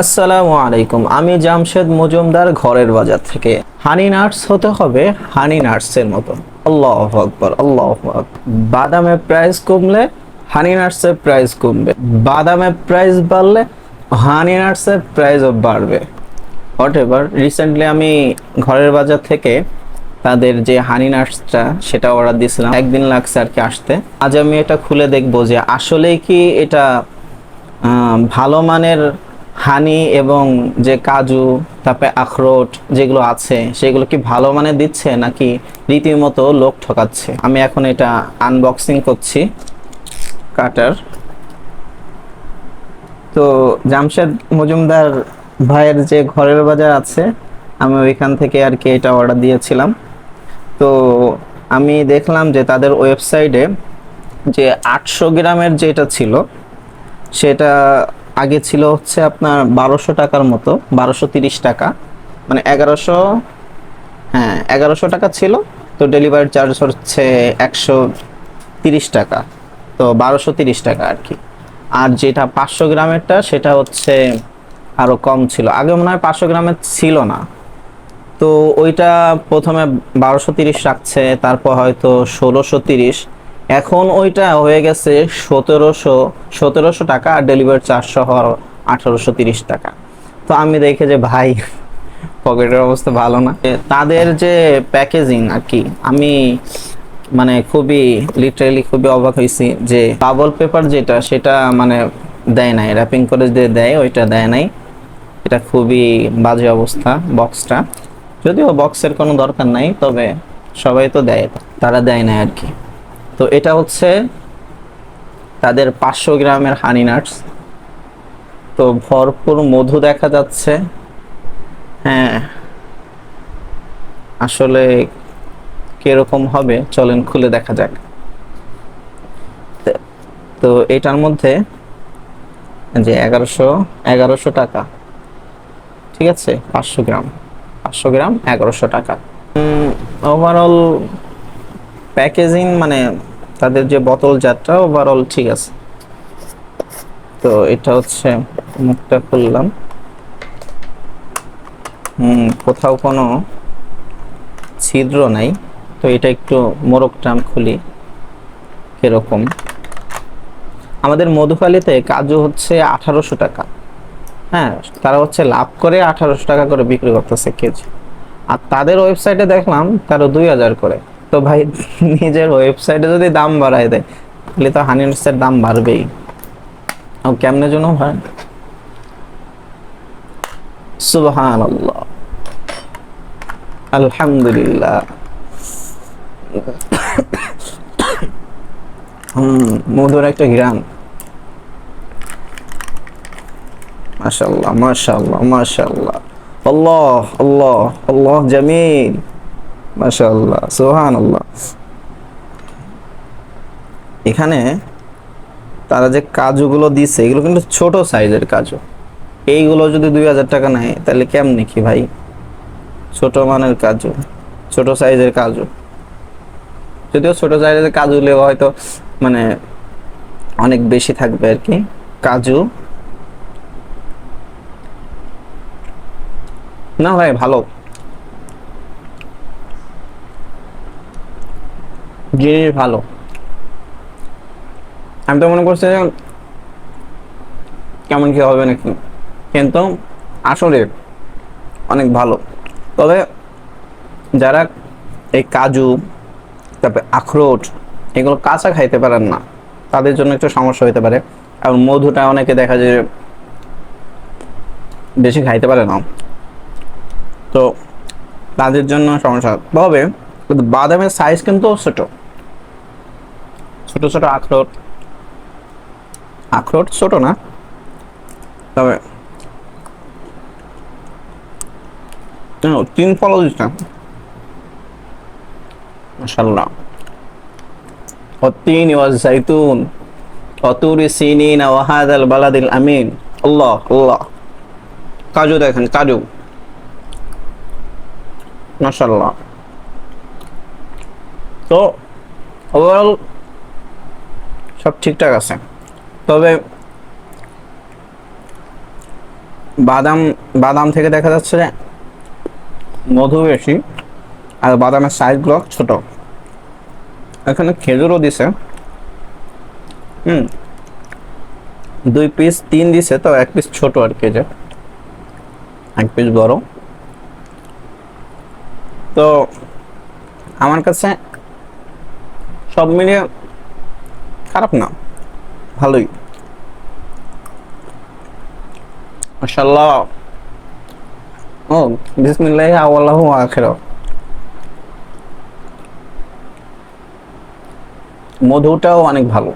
আসসালামু আলাইকুম। আমি জামশেদ মজুমদার, ঘরের বাজার থেকে। হানি নাটস হতে হবে হানি নাটসের মতো। আল্লাহু আকবার, আল্লাহু আকবার। বাদামের প্রাইস কমলে হানি নাটসের প্রাইস কমবে, বাদামের প্রাইস বাড়লে হানি নাটসের প্রাইসও বাড়বে। হোয়াট এভার, রিসেন্টলি আমি ঘরের বাজার থেকে তাদের যে হানি নাটসটা সেটা অর্ডার দিয়েছিলাম, একদিন লাগছে আর কি আসতে। আজ আমি এটা খুলে দেখবো যে আসলেই কি এটা ভালো মানের হানি এবং যে কাজু, তারপরে আখরোট যেগুলো আছে সেগুলো কি ভালো মানের দিচ্ছে নাকি রীতিমতো লোক ঠকাচ্ছে। আমি এখন এটা আনবক্সিং করছি কাটার। তো জামশেদ মজুমদার ভাইয়ের যে ঘরের বাজার আছে, আমি ওইখান থেকে আর কি এটা অর্ডার দিয়েছিলাম। তো আমি দেখলাম যে তাদের ওয়েবসাইটে যে 800 গ্রামের যেটা ছিল সেটা আগে ছিল হচ্ছে আপনার 1200 টাকার মতো, 1230 টাকা, মানে 1100, হ্যাঁ 1100 টাকা ছিল। তো ডেলিভারি চার্জ হচ্ছে 130 টাকা, তো 1230 টাকা আর কি। আর যেটা 500 গ্রামেরটা সেটা হচ্ছে আরো কম ছিল, আগে মনে হয় 500 গ্রামের ছিল না। তো ওইটা প্রথমে 1230 রাখছে, তারপর হয়তো 1630, এখন ওইটা হয়ে গেছে 1700 টাকা, আর ডেলিভারি চার্জ সহ 1830 টাকা। তো আমি দেখে যে ভাই, পকেটের অবস্থা ভালো না। তাদের যে প্যাকেজিং আর কি, আমি মানে খুবই লিটারালি খুবই অবাক হয়েছি যে বাবল পেপার যেটা সেটা মানে দেয় নাই, র্যাপিং করে যে দেয় ওইটা দেয় নাই। এটা খুবই বাজে অবস্থা বক্সটা, যদিও বক্সের কোনো দরকার নাই, তবে সবাই তো দেয়, তারা দেয় না আর কি। তো এটা হচ্ছে তাদের 500 গ্রামের হানি নাটস। তো ভরপুর মধু দেখা যাচ্ছে। হ্যাঁ, আসলে কিরকম হবে চলেন খুলে দেখা যাক। তো এটার মধ্যে যে 1100 টাকা, ঠিক আছে, 500 গ্রাম, 500 গ্রাম 1100 টাকা। ওভারঅল প্যাকেজিং মানে তাদের যে বোতল জাতটা ওভারঅল ঠিক আছে। তো এটা হচ্ছে, মুখটা খুললাম, কোথাও কোনো ছিদ্র নাই। তো এটা একটু মোড়কটা খুলি কিরকম। আমাদের মধুখালীতে কাজু হচ্ছে 1800 টাকা, হ্যাঁ, তারা হচ্ছে লাভ করে 1800 টাকা করে বিক্রি করতেছে কেজি। আর তাদের ওয়েবসাইটে দেখলাম তারা 2000 করে। তো ভাই, নিজের ওয়েবসাইটে যদি দাম বাড়ায় দেয় তাহলে তো হানি নাটসের দাম বাড়বেই। ও কেমনে যেন হয়, সুবহানাল্লাহ, আলহামদুলিল্লাহ। মধুর একটা ঘ্রাণ, মাশাআল্লাহ মাশাআল্লাহ মাশাআল্লাহ, আল্লাহ আল্লাহ আল্লাহ জামিল, মাশাআল্লাহ সুবহানাল্লাহ। এখানে তারা যে কাজুগুলো দিছে এগুলো কিন্তু ছোট সাইজের কাজু। এইগুলো যদি 2000 টাকা নেয় তাহলে কেমনে কি ভাই, ছোট মানের কাজু, ছোট সাইজের কাজু। যদিও ছোট সাইজের কাজু লেওয়া হয়তো মানে অনেক বেশি থাকবে আর কি কাজু। না ভাই, ভালো জিনিস, ভালো। আমি তো মনে করছি যে কেমন কি হবে নাকি, কিন্তু আসলে অনেক ভালো। তবে যারা এই কাজু, তারপরে আখরোট এগুলো কাঁচা খাইতে পারেন না, তাদের জন্য একটু সমস্যা হতে পারে। আর মধুটা অনেকে দেখা যায় বেশি খাইতে পারে না, তো তাদের জন্য সমস্যা। তবে বাদামের সাইজ কিন্তু ছোট ছোট ছোট আখরোট, আখরোট ছোট না, তবে তিন ফলো দিচ্ছেন, মাশাআল্লাহ। والتين والزيتون وطور سينين وهذا البلد الأمين। আল্লাহ আল্লাহ, কাজু দেখেন, কাজু, মাশাআল্লাহ। তো ওভারঅল সব ঠিকঠাক আছে, তবে বাদাম বাদাম থেকে দেখা যাচ্ছে যে মধু বেশি, আর বাদামের সাইজগুলো ছোট। এখানে খেজুরও দিছে। হুম, 2 পিস 3 দিছে, তো 1 পিস ছোট আর কি, যে 1 পিস বড়। তো আমার কাছে সব মিলিয়ে খারাপ না, ভালোই। মাশাআল্লাহ। ও, বিসমিল্লাহি আওয়ালাহু আখিরা। মধুটাও অনেক ভালো।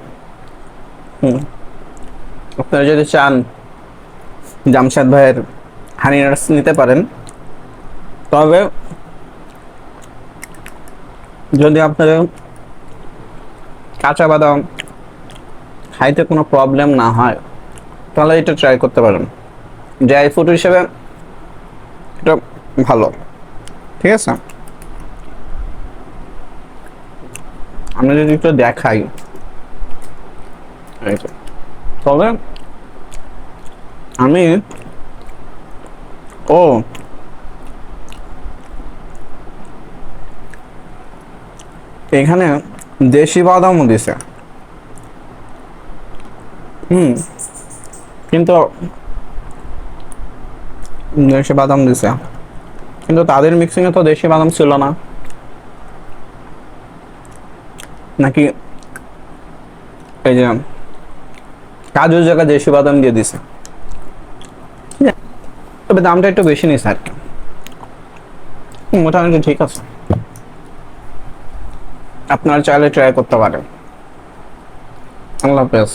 হুম, আপনারা যদি চান জামশেদ ভাইয়ের হানি নাটস নিতে পারেন, তবে যদি আপনাদের কাঁচা বাদাম খাইতে কোনো প্রবলেম না হয়, তাহলে এটা ট্রাই করতে পারেন। ড্রাই ফ্রুট হিসেবে এটা ভালো। ঠিক আছে, আমরা যদি একটু দেখাই, এই যে, তবে আমি ও এখানে দেশি বাদামও দিছে। হুম, কিন্তু দেশি বাদাম দিছে, কিন্তু তাদের মিক্সিং এ তো দেশি বাদাম ছিল না, নাকি এই যে কাজুর জায়গায় দেশি বাদাম দিয়ে দিছে। তবে দামটা একটু বেশি নিছে আর কি। মোটামুটি ঠিক আছে, আপনারা চাইলে ট্রাই করতে পারেন। আল্লাহ হাফেজ।